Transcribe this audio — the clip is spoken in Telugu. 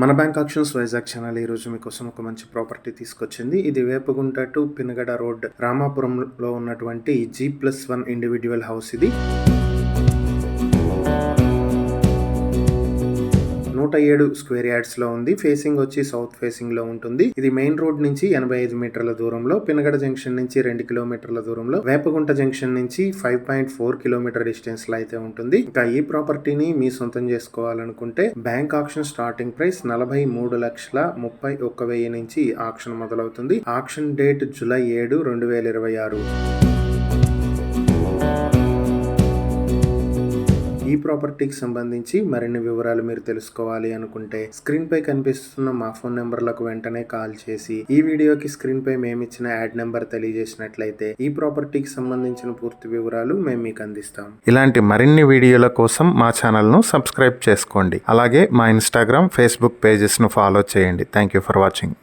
మన బ్యాంక్ ఆప్షన్స్ వైజాగ్ ఛానల్ ఈ రోజు మీకోసం ఒక మంచి ప్రాపర్టీ తీసుకొచ్చింది. ఇది వేపగుంట టు పినగడ రోడ్ రామాపురంలో ఉన్నటువంటి G+1 ఇండివిడ్యువల్ హౌస్. ఇది 107 స్క్వేర్ యార్డ్స్ లో ఉంది. ఫేసింగ్ వచ్చి సౌత్ ఫేసింగ్ లో ఉంటుంది. ఇది మెయిన్ రోడ్ నుంచి 85 మీటర్ల దూరంలో, పినగడ జంక్షన్ నుంచి 2 కిలోమీటర్ల దూరంలో, వేపగుంట జంక్షన్ నుంచి 5.4 కిలోమీటర్ డిస్టెన్స్ లో అయితే ఉంటుంది. ఇంకా ఈ ప్రాపర్టీని మీ సొంతం చేసుకోవాలనుకుంటే బ్యాంక్ ఆప్షన్ స్టార్టింగ్ ప్రైస్ 43,31,000 నుంచి ఆప్షన్ మొదలవుతుంది. Option date July 7, 2026. ఈ ప్రాపర్టీకి సంబంధించి మరిన్ని వివరాలు మీరు తెలుసుకోవాలి అనుకుంటే స్క్రీన్ పై కనిపిస్తున్న మా ఫోన్ నెంబర్లకు వెంటనే కాల్ చేసి ఈ వీడియోకి స్క్రీన్ పై మేమిచ్చిన యాడ్ నెంబర్ తెలియజేసినట్లయితే ఈ ప్రాపర్టీకి సంబంధించిన పూర్తి వివరాలు మేము మీకు అందిస్తాం. ఇలాంటి మరిన్ని వీడియోల కోసం మా ఛానల్ ను సబ్స్క్రైబ్ చేసుకోండి. అలాగే మా ఇన్స్టాగ్రామ్, ఫేస్బుక్ పేజెస్ ను ఫాలో చేయండి. Thank you for watching.